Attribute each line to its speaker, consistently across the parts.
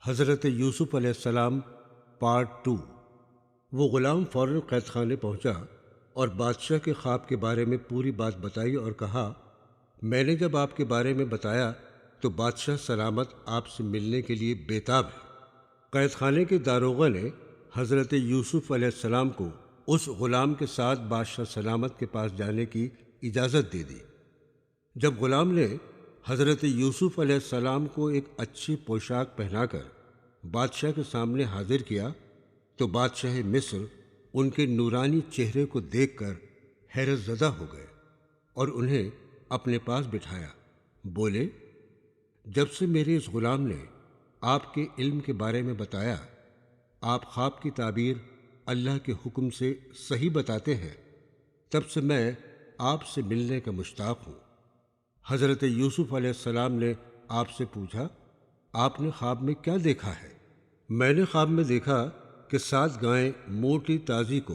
Speaker 1: حضرت یوسف علیہ السلام پارٹ 2۔ وہ غلام فوراً قید خانے پہنچا اور بادشاہ کے خواب کے بارے میں پوری بات بتائی اور کہا، میں نے جب آپ کے بارے میں بتایا تو بادشاہ سلامت آپ سے ملنے کے لیے بیتاب ہے۔ قید خانے کے داروغہ نے حضرت یوسف علیہ السلام کو اس غلام کے ساتھ بادشاہ سلامت کے پاس جانے کی اجازت دے دی۔ جب غلام نے حضرت یوسف علیہ السلام کو ایک اچھی پوشاک پہنا کر بادشاہ کے سامنے حاضر کیا تو بادشاہ مصر ان کے نورانی چہرے کو دیکھ کر حیرت زدہ ہو گئے اور انہیں اپنے پاس بٹھایا۔ بولے، جب سے میرے اس غلام نے آپ کے علم کے بارے میں بتایا، آپ خواب کی تعبیر اللہ کے حکم سے صحیح بتاتے ہیں، تب سے میں آپ سے ملنے کا مشتاق ہوں۔ حضرت یوسف علیہ السلام نے آپ سے پوچھا، آپ نے خواب میں کیا دیکھا ہے؟ میں نے خواب میں دیکھا کہ 7 گائیں موٹی تازی کو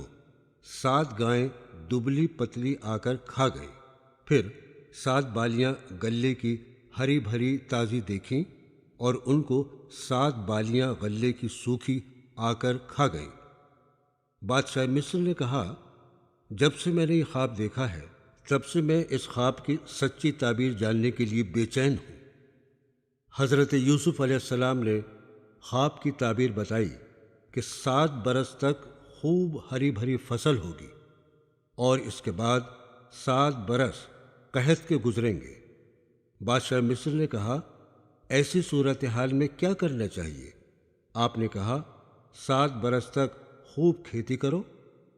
Speaker 1: 7 گائیں دبلی پتلی آ کر کھا گئیں، پھر 7 بالیاں غلے کی ہری بھری تازی دیکھیں اور ان کو 7 بالیاں غلے کی سوکھی آ کر کھا گئیں۔ بادشاہ مصر نے کہا، جب سے میں نے یہ خواب دیکھا ہے تب سے میں اس خواب کی سچی تعبیر جاننے کے لیے بے چین ہوں۔ حضرت یوسف علیہ السلام نے خواب کی تعبیر بتائی کہ 7 برس تک خوب ہری بھری فصل ہوگی اور اس کے بعد 7 برس قحط کے گزریں گے۔ بادشاہ مصر نے کہا، ایسی صورتحال میں کیا کرنا چاہیے؟ آپ نے کہا، 7 برس تک خوب کھیتی کرو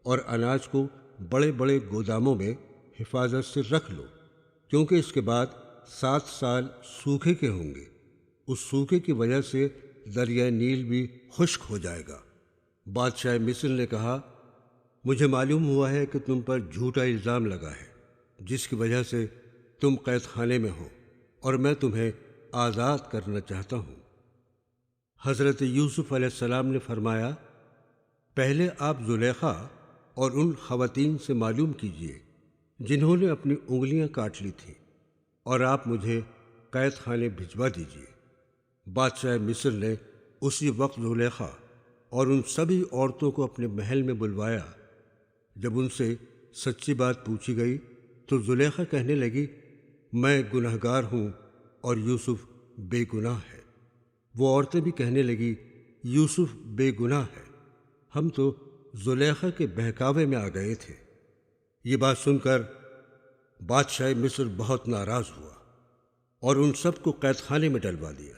Speaker 1: اور اناج کو بڑے بڑے گوداموں میں حفاظت سے رکھ لو، کیونکہ اس کے بعد 7 سال سوکھے کے ہوں گے۔ اس سوکھے کی وجہ سے دریائے نیل بھی خشک ہو جائے گا۔ بادشاہ مصر نے کہا، مجھے معلوم ہوا ہے کہ تم پر جھوٹا الزام لگا ہے، جس کی وجہ سے تم قید خانے میں ہو اور میں تمہیں آزاد کرنا چاہتا ہوں۔ حضرت یوسف علیہ السلام نے فرمایا، پہلے آپ زلیخا اور ان خواتین سے معلوم کیجئے جنہوں نے اپنی انگلیاں کاٹ لی تھیں، اور آپ مجھے قید خانے بھجوا دیجئے۔ بادشاہ مصر نے اسی وقت زلیخا اور ان سبھی عورتوں کو اپنے محل میں بلوایا۔ جب ان سے سچی بات پوچھی گئی تو زلیخا کہنے لگی، میں گنہگار ہوں اور یوسف بے گناہ ہے۔ وہ عورتیں بھی کہنے لگی، یوسف بے گناہ ہے، ہم تو زلیخا کے بہکاوے میں آ گئے تھے۔ یہ بات سن کر بادشاہ مصر بہت ناراض ہوا اور ان سب کو قید خانے میں ڈلوا دیا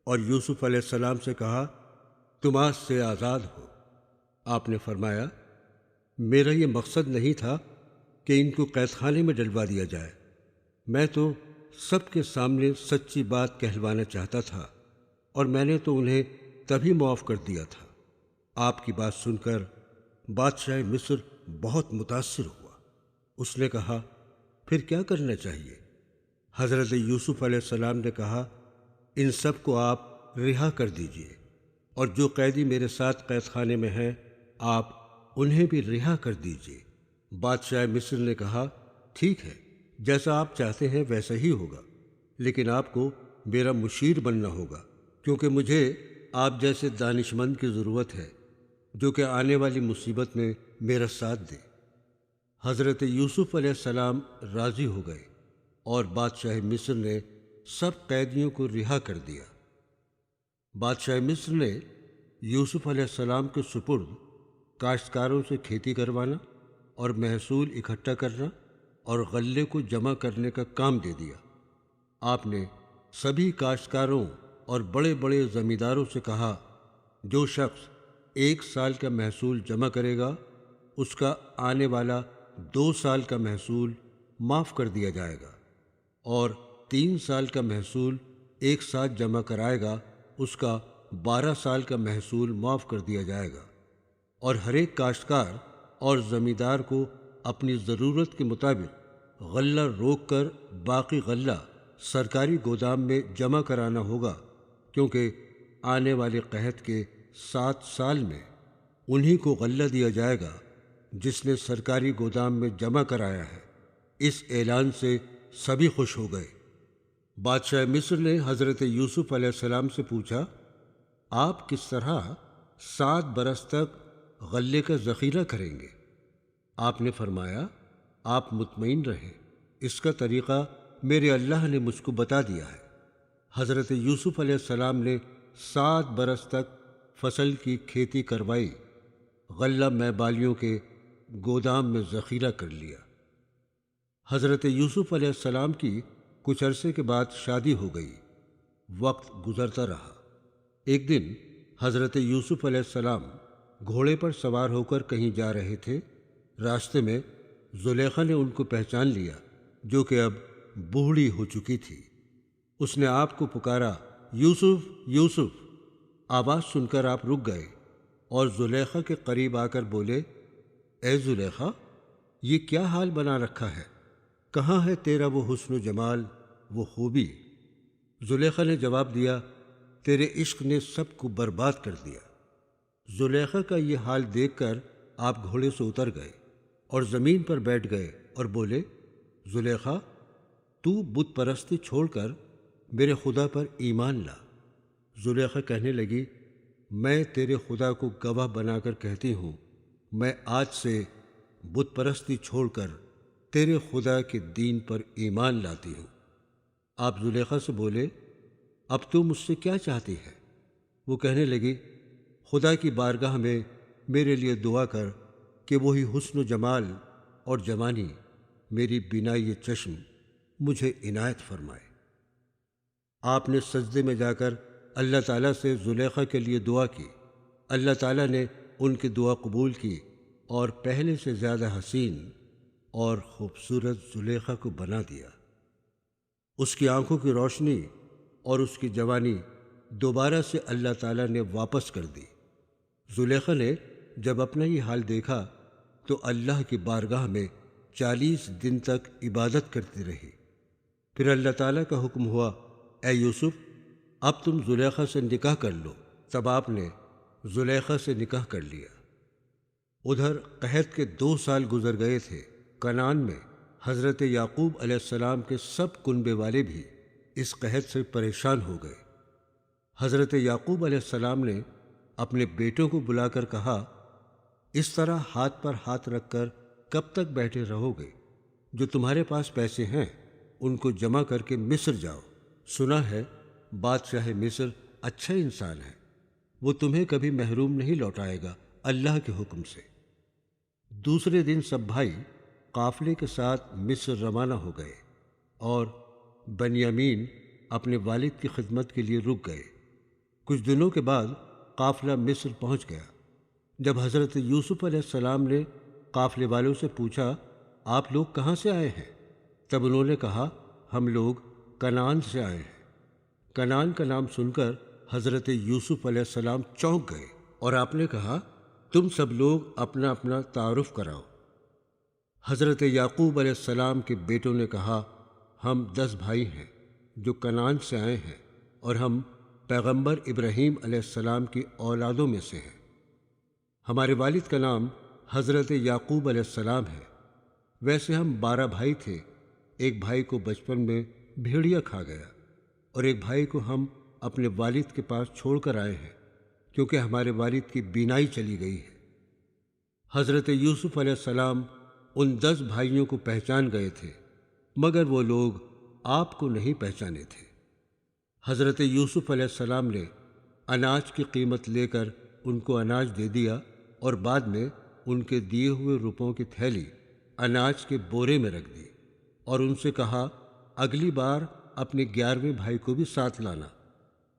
Speaker 1: اور یوسف علیہ السلام سے کہا، تم آج سے آزاد ہو۔ آپ نے فرمایا، میرا یہ مقصد نہیں تھا کہ ان کو قید خانے میں ڈلوا دیا جائے، میں تو سب کے سامنے سچی بات کہلوانا چاہتا تھا اور میں نے تو انہیں تبھی معاف کر دیا تھا۔ آپ کی بات سن کر بادشاہ مصر بہت متاثر ہوا۔ اس نے کہا، پھر کیا کرنا چاہیے؟ حضرت یوسف علیہ السلام نے کہا، ان سب کو آپ رہا کر دیجئے اور جو قیدی میرے ساتھ قید خانے میں ہیں آپ انہیں بھی رہا کر دیجئے۔ بادشاہ مصر نے کہا، ٹھیک ہے، جیسا آپ چاہتے ہیں ویسا ہی ہوگا، لیکن آپ کو میرا مشیر بننا ہوگا، کیونکہ مجھے آپ جیسے دانشمند کی ضرورت ہے جو کہ آنے والی مصیبت میں میرا ساتھ دے۔ حضرت یوسف علیہ السلام راضی ہو گئے اور بادشاہ مصر نے سب قیدیوں کو رہا کر دیا۔ بادشاہ مصر نے یوسف علیہ السلام کے سپرد کاشتکاروں سے کھیتی کروانا اور محصول اکٹھا کرنا اور غلے کو جمع کرنے کا کام دے دیا۔ آپ نے سبھی کاشتکاروں اور بڑے بڑے زمینداروں سے کہا، جو شخص 1 سال کا محصول جمع کرے گا اس کا آنے والا 2 سال کا محصول معاف کر دیا جائے گا، اور 3 سال کا محصول ایک ساتھ جمع کرائے گا اس کا 12 سال کا محصول معاف کر دیا جائے گا، اور ہر ایک کاشتکار اور زمیندار کو اپنی ضرورت کے مطابق غلہ روک کر باقی غلہ سرکاری گودام میں جمع کرانا ہوگا، کیونکہ آنے والے قحط کے 7 سال میں انہی کو غلہ دیا جائے گا جس نے سرکاری گودام میں جمع کرایا ہے۔ اس اعلان سے سبھی خوش ہو گئے۔ بادشاہ مصر نے حضرت یوسف علیہ السلام سے پوچھا، آپ کس طرح 7 برس تک غلے کا ذخیرہ کریں گے؟ آپ نے فرمایا، آپ مطمئن رہیں، اس کا طریقہ میرے اللہ نے مجھ کو بتا دیا ہے۔ حضرت یوسف علیہ السلام نے 7 برس تک فصل کی کھیتی کروائی، غلہ میبالیوں کے گودام میں ذخیرہ کر لیا۔ حضرت یوسف علیہ السلام کی کچھ عرصے کے بعد شادی ہو گئی، وقت گزرتا رہا۔ ایک دن حضرت یوسف علیہ السلام گھوڑے پر سوار ہو کر کہیں جا رہے تھے۔ راستے میں زلیخا نے ان کو پہچان لیا، جو کہ اب بوڑھی ہو چکی تھی۔ اس نے آپ کو پکارا، یوسف یوسف! آواز سن کر آپ رک گئے اور زلیخا کے قریب آ کر بولے، اے زلیخا، یہ کیا حال بنا رکھا ہے؟ کہاں ہے تیرا وہ حسن و جمال، وہ خوبی؟ زلیخا نے جواب دیا، تیرے عشق نے سب کو برباد کر دیا۔ زلیخا کا یہ حال دیکھ کر آپ گھوڑے سے اتر گئے اور زمین پر بیٹھ گئے اور بولے، زلیخا، تو بت پرستی چھوڑ کر میرے خدا پر ایمان لا۔ زلیخا کہنے لگی، میں تیرے خدا کو گواہ بنا کر کہتی ہوں، میں آج سے بت پرستی چھوڑ کر تیرے خدا کے دین پر ایمان لاتی ہوں۔ آپ زلیخا سے بولے، اب تو مجھ سے کیا چاہتی ہے؟ وہ کہنے لگی، خدا کی بارگاہ میں میرے لیے دعا کر کہ وہی حسن و جمال اور جوانی میری بینائی چشم مجھے عنایت فرمائے۔ آپ نے سجدے میں جا کر اللہ تعالیٰ سے زلیخا کے لیے دعا کی۔ اللہ تعالیٰ نے ان کی دعا قبول کی اور پہلے سے زیادہ حسین اور خوبصورت زلیخا کو بنا دیا۔ اس کی آنکھوں کی روشنی اور اس کی جوانی دوبارہ سے اللہ تعالیٰ نے واپس کر دی۔ زلیخا نے جب اپنا یہ حال دیکھا تو اللہ کی بارگاہ میں 40 دن تک عبادت کرتی رہی۔ پھر اللہ تعالیٰ کا حکم ہوا، اے یوسف، اب تم زلیخا سے نکاح کر لو۔ تب آپ نے زلیخا سے نکاح کر لیا۔ ادھر قحط کے 2 سال گزر گئے تھے۔ کنعان میں حضرت یعقوب علیہ السلام کے سب کنبے والے بھی اس قحط سے پریشان ہو گئے۔ حضرت یعقوب علیہ السلام نے اپنے بیٹوں کو بلا کر کہا، اس طرح ہاتھ پر ہاتھ رکھ کر کب تک بیٹھے رہو گے؟ جو تمہارے پاس پیسے ہیں ان کو جمع کر کے مصر جاؤ۔ سنا ہے بادشاہ مصر اچھا انسان ہے، وہ تمہیں کبھی محروم نہیں لوٹائے گا اللہ کے حکم سے۔ دوسرے دن سب بھائی قافلے کے ساتھ مصر روانہ ہو گئے اور بنیامین اپنے والد کی خدمت کے لیے رک گئے۔ کچھ دنوں کے بعد قافلہ مصر پہنچ گیا۔ جب حضرت یوسف علیہ السلام نے قافلے والوں سے پوچھا، آپ لوگ کہاں سے آئے ہیں؟ تب انہوں نے کہا، ہم لوگ کنعان سے آئے ہیں۔ کنعان کا نام سن کر حضرت یوسف علیہ السلام چونک گئے اور آپ نے کہا، تم سب لوگ اپنا اپنا تعارف کراؤ۔ حضرت یعقوب علیہ السلام کے بیٹوں نے کہا، ہم 10 بھائی ہیں جو کنعان سے آئے ہیں اور ہم پیغمبر ابراہیم علیہ السلام کی اولادوں میں سے ہیں۔ ہمارے والد کا نام حضرت یعقوب علیہ السلام ہے۔ ویسے ہم 12 بھائی تھے۔ ایک بھائی کو بچپن میں بھیڑیا کھا گیا اور ایک بھائی کو ہم اپنے والد کے پاس چھوڑ کر آئے ہیں، کیونکہ ہمارے والد کی بینائی چلی گئی ہے۔ حضرت یوسف علیہ السلام ان 10 بھائیوں کو پہچان گئے تھے، مگر وہ لوگ آپ کو نہیں پہچانے تھے۔ حضرت یوسف علیہ السلام نے اناج کی قیمت لے کر ان کو اناج دے دیا اور بعد میں ان کے دیے ہوئے روپوں کی تھیلی اناج کے بورے میں رکھ دی اور ان سے کہا، اگلی بار اپنے 11ویں بھائی کو بھی ساتھ لانا،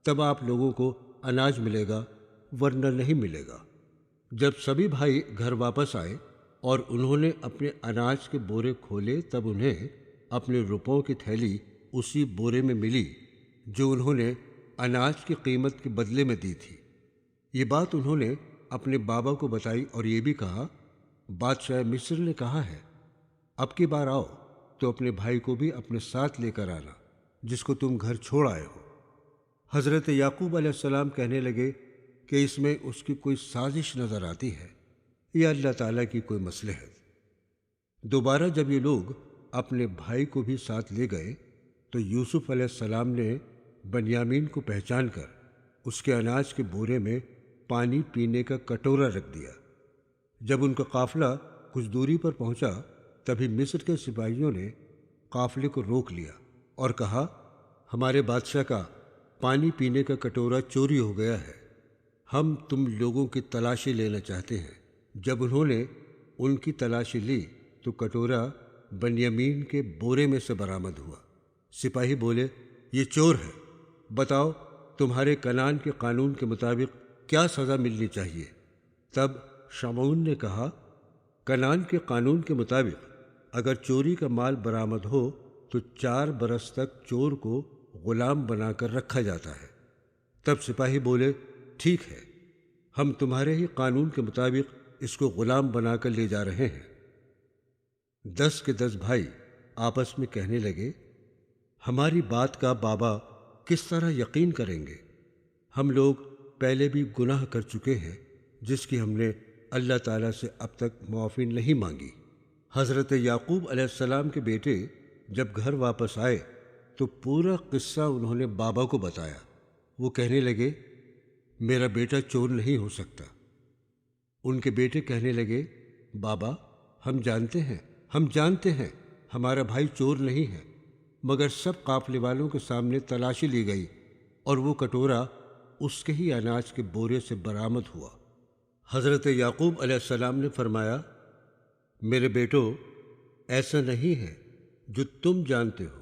Speaker 1: تب آپ لوگوں کو اناج ملے گا ورنہ نہیں ملے گا۔ جب سبھی بھائی گھر واپس آئے اور انہوں نے اپنے اناج کے بورے کھولے تب انہیں اپنے روپوں کی تھیلی اسی بورے میں ملی جو انہوں نے اناج کی قیمت کے بدلے میں دی تھی۔ یہ بات انہوں نے اپنے بابا کو بتائی اور یہ بھی کہا، بادشاہ مصر نے کہا ہے، اب کی بار آؤ تو اپنے بھائی کو بھی اپنے ساتھ لے کر آنا جس کو تم گھر چھوڑ آئے ہو۔ حضرت یعقوب علیہ السلام کہنے لگے کہ اس میں اس کی کوئی سازش نظر آتی ہے یا اللہ تعالیٰ کی کوئی مصلحت۔ دوبارہ جب یہ لوگ اپنے بھائی کو بھی ساتھ لے گئے تو یوسف علیہ السلام نے بنیامین کو پہچان کر اس کے اناج کے بورے میں پانی پینے کا کٹورا رکھ دیا۔ جب ان کا قافلہ کچھ دوری پر پہنچا تبھی مصر کے سپاہیوں نے قافلے کو روک لیا اور کہا، ہمارے بادشاہ کا پانی پینے کا کٹورا چوری ہو گیا ہے، ہم تم لوگوں کی تلاشی لینا چاہتے ہیں۔ جب انہوں نے ان کی تلاشی لی تو کٹورا بنیامین کے بورے میں سے برآمد ہوا۔ سپاہی بولے، یہ چور ہے، بتاؤ تمہارے کنعان کے قانون کے مطابق کیا سزا ملنی چاہیے؟ تب شمعون نے کہا، کنعان کے قانون کے مطابق اگر چوری کا مال برآمد ہو تو 4 برس تک چور کو غلام بنا کر رکھا جاتا ہے۔ تب سپاہی بولے، ٹھیک ہے، ہم تمہارے ہی قانون کے مطابق اس کو غلام بنا کر لے جا رہے ہیں۔ 10 کے 10 بھائی آپس میں کہنے لگے، ہماری بات کا بابا کس طرح یقین کریں گے؟ ہم لوگ پہلے بھی گناہ کر چکے ہیں جس کی ہم نے اللہ تعالیٰ سے اب تک معافی نہیں مانگی۔ حضرت یعقوب علیہ السلام کے بیٹے جب گھر واپس آئے تو پورا قصہ انہوں نے بابا کو بتایا۔ وہ کہنے لگے، میرا بیٹا چور نہیں ہو سکتا۔ ان کے بیٹے کہنے لگے، بابا ہم جانتے ہیں ہمارا بھائی چور نہیں ہے، مگر سب قافلے والوں کے سامنے تلاشی لی گئی اور وہ کٹورا اس کے ہی اناج کے بورے سے برآمد ہوا۔ حضرت یعقوب علیہ السلام نے فرمایا، میرے بیٹو، ایسا نہیں ہے جو تم جانتے ہو،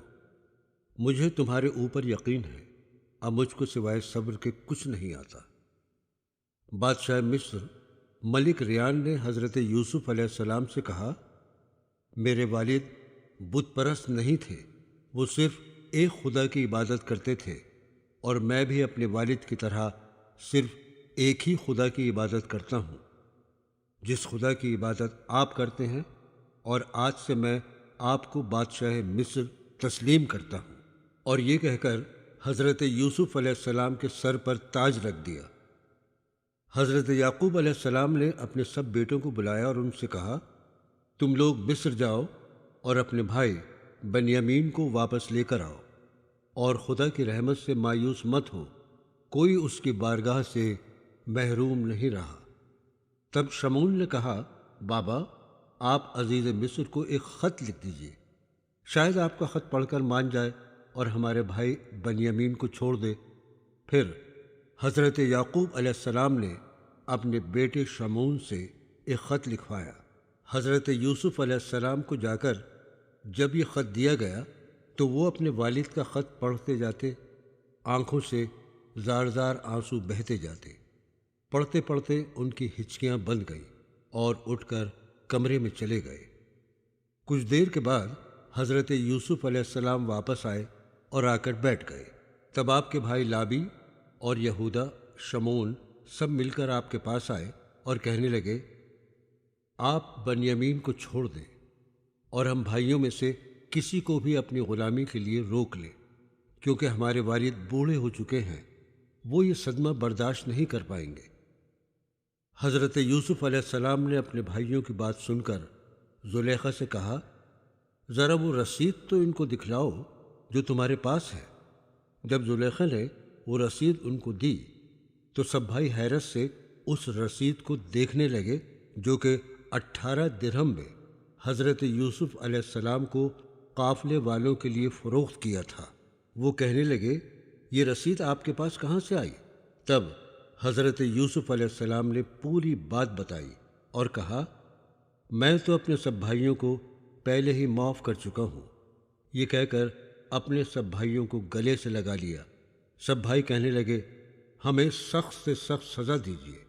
Speaker 1: مجھے تمہارے اوپر یقین ہے، اب مجھ کو سوائے صبر کے کچھ نہیں آتا۔ بادشاہ مصر ملک ریان نے حضرت یوسف علیہ السلام سے کہا، میرے والد بت پرست نہیں تھے، وہ صرف ایک خدا کی عبادت کرتے تھے، اور میں بھی اپنے والد کی طرح صرف ایک ہی خدا کی عبادت کرتا ہوں، جس خدا کی عبادت آپ کرتے ہیں، اور آج سے میں آپ کو بادشاہ مصر تسلیم کرتا ہوں۔ اور یہ کہہ کر حضرت یوسف علیہ السلام کے سر پر تاج رکھ دیا۔ حضرت یعقوب علیہ السلام نے اپنے سب بیٹوں کو بلایا اور ان سے کہا، تم لوگ مصر جاؤ اور اپنے بھائی بنیامین کو واپس لے کر آؤ، اور خدا کی رحمت سے مایوس مت ہو، کوئی اس کی بارگاہ سے محروم نہیں رہا۔ تب شمعون نے کہا، بابا آپ عزیز مصر کو ایک خط لکھ دیجیے، شاید آپ کا خط پڑھ کر مان جائے اور ہمارے بھائی بنیامین کو چھوڑ دے۔ پھر حضرت یعقوب علیہ السلام نے اپنے بیٹے شمعون سے ایک خط لکھوایا۔ حضرت یوسف علیہ السلام کو جا کر جب یہ خط دیا گیا تو وہ اپنے والد کا خط پڑھتے جاتے، آنکھوں سے زار زار آنسو بہتے جاتے۔ پڑھتے پڑھتے ان کی ہچکیاں بند گئیں اور اٹھ کر کمرے میں چلے گئے۔ کچھ دیر کے بعد حضرت یوسف علیہ السلام واپس آئے اور آ کر بیٹھ گئے۔ تب آپ کے بھائی لابی اور یہودا، شمعون سب مل کر آپ کے پاس آئے اور کہنے لگے، آپ بنیامین کو چھوڑ دیں اور ہم بھائیوں میں سے کسی کو بھی اپنی غلامی کے لیے روک لیں، کیونکہ ہمارے والد بوڑھے ہو چکے ہیں، وہ یہ صدمہ برداشت نہیں کر پائیں گے۔ حضرت یوسف علیہ السلام نے اپنے بھائیوں کی بات سن کر زلیخا سے کہا، ذرا وہ رسید تو ان کو دکھلاؤ جو تمہارے پاس ہے۔ جب زلیخا نے وہ رسید ان کو دی تو سب بھائی حیرت سے اس رسید کو دیکھنے لگے جو کہ 18 درہم میں حضرت یوسف علیہ السلام کو قافلے والوں کے لیے فروخت کیا تھا۔ وہ کہنے لگے، یہ رسید آپ کے پاس کہاں سے آئی؟ تب حضرت یوسف علیہ السلام نے پوری بات بتائی اور کہا، میں تو اپنے سب بھائیوں کو پہلے ہی معاف کر چکا ہوں۔ یہ کہہ کر اپنے سب بھائیوں کو گلے سے لگا لیا۔ سب بھائی کہنے لگے، ہمیں سخت سے سخت سزا دیجیے۔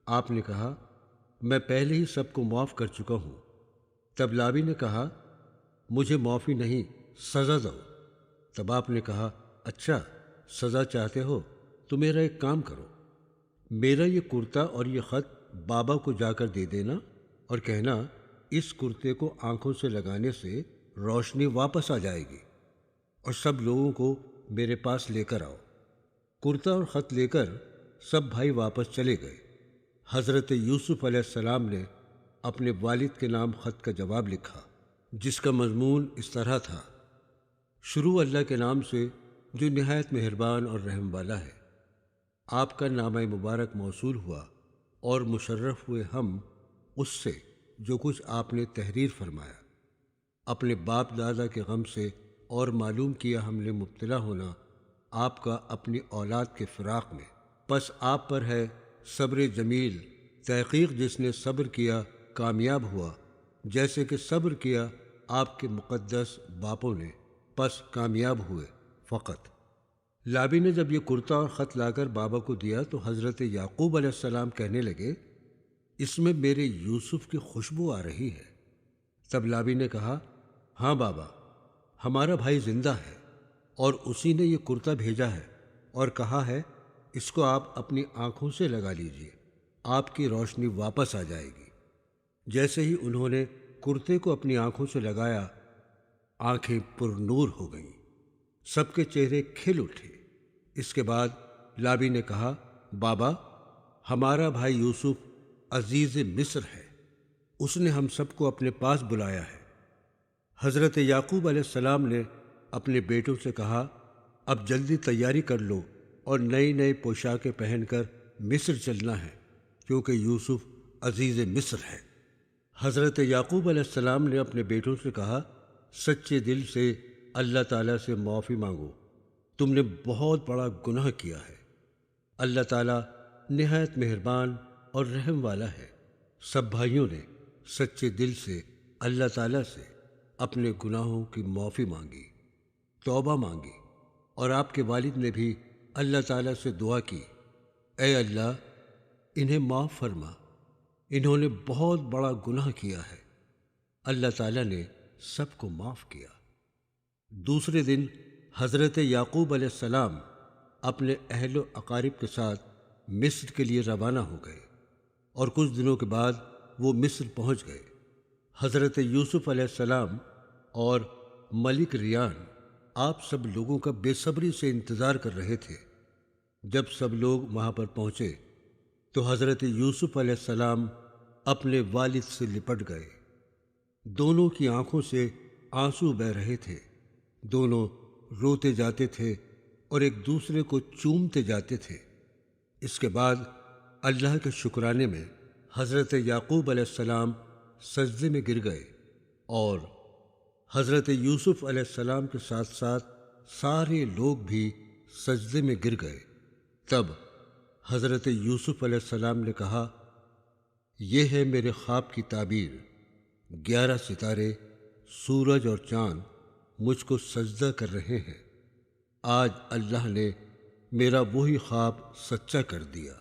Speaker 1: آپ نے کہا، میں پہلے ہی سب کو معاف کر چکا ہوں۔ تب لابی نے کہا، مجھے معافی نہیں، سزا دو۔ تب آپ نے کہا، اچھا سزا چاہتے ہو تو میرا ایک کام کرو، میرا یہ کرتا اور یہ خط بابا کو جا کر دے دینا اور کہنا، اس کرتے کو آنکھوں سے لگانے سے روشنی واپس آ جائے گی، اور سب لوگوں کو میرے پاس لے کر آؤ۔ کرتا اور خط لے کر سب بھائی واپس چلے گئے۔ حضرت یوسف علیہ السلام نے اپنے والد کے نام خط کا جواب لکھا، جس کا مضمون اس طرح تھا، شروع اللہ کے نام سے جو نہایت مہربان اور رحم والا ہے۔ آپ کا نامہ مبارک موصول ہوا اور مشرف ہوئے ہم اس سے جو کچھ آپ نے تحریر فرمایا۔ اپنے باپ دادا کے غم سے اور معلوم کیا ہم نے مبتلا ہونا آپ کا اپنی اولاد کے فراق میں، پس آپ پر ہے صبر جمیل۔ تحقیق جس نے صبر کیا کامیاب ہوا، جیسے کہ صبر کیا آپ کے مقدس باپوں نے، پس کامیاب ہوئے فقط۔ لابی نے جب یہ کرتا اور خط لا کر بابا کو دیا تو حضرت یعقوب علیہ السلام کہنے لگے، اس میں میرے یوسف کی خوشبو آ رہی ہے۔ تب لابی نے کہا، ہاں بابا، ہمارا بھائی زندہ ہے اور اسی نے یہ کرتا بھیجا ہے اور کہا ہے اس کو آپ اپنی آنکھوں سے لگا لیجئے، آپ کی روشنی واپس آ جائے گی۔ جیسے ہی انہوں نے کرتے کو اپنی آنکھوں سے لگایا، آنکھیں پر نور ہو گئیں، سب کے چہرے کھل اٹھے۔ اس کے بعد لابی نے کہا، بابا، ہمارا بھائی یوسف عزیز مصر ہے، اس نے ہم سب کو اپنے پاس بلایا ہے۔ حضرت یعقوب علیہ السلام نے اپنے بیٹوں سے کہا، اب جلدی تیاری کر لو اور نئی نئی پوشاکیں پہن کر مصر چلنا ہے، کیونکہ یوسف عزیز مصر ہے۔ حضرت یعقوب علیہ السلام نے اپنے بیٹوں سے کہا، سچے دل سے اللہ تعالیٰ سے معافی مانگو، تم نے بہت بڑا گناہ کیا ہے۔ اللہ تعالیٰ نہایت مہربان اور رحم والا ہے۔ سب بھائیوں نے سچے دل سے اللہ تعالیٰ سے اپنے گناہوں کی معافی مانگی، توبہ مانگی، اور آپ کے والد نے بھی اللہ تعالیٰ سے دعا کی، اے اللہ، انہیں معاف فرما، انہوں نے بہت بڑا گناہ کیا ہے۔ اللہ تعالیٰ نے سب کو معاف کیا۔ دوسرے دن حضرت یعقوب علیہ السلام اپنے اہل و اقارب کے ساتھ مصر کے لیے روانہ ہو گئے اور کچھ دنوں کے بعد وہ مصر پہنچ گئے۔ حضرت یوسف علیہ السلام اور ملک ریان آپ سب لوگوں کا بے صبری سے انتظار کر رہے تھے۔ جب سب لوگ وہاں پر پہنچے تو حضرت یوسف علیہ السلام اپنے والد سے لپٹ گئے۔ دونوں کی آنکھوں سے آنسو بہہ رہے تھے، دونوں روتے جاتے تھے اور ایک دوسرے کو چومتے جاتے تھے۔ اس کے بعد اللہ کے شکرانے میں حضرت یعقوب علیہ السلام سجدے میں گر گئے اور حضرت یوسف علیہ السلام کے ساتھ ساتھ سارے لوگ بھی سجدے میں گر گئے۔ تب حضرت یوسف علیہ السلام نے کہا، یہ ہے میرے خواب کی تعبیر، 11 ستارے، سورج اور چاند مجھ کو سجدہ کر رہے ہیں۔ آج اللہ نے میرا وہی خواب سچا کر دیا۔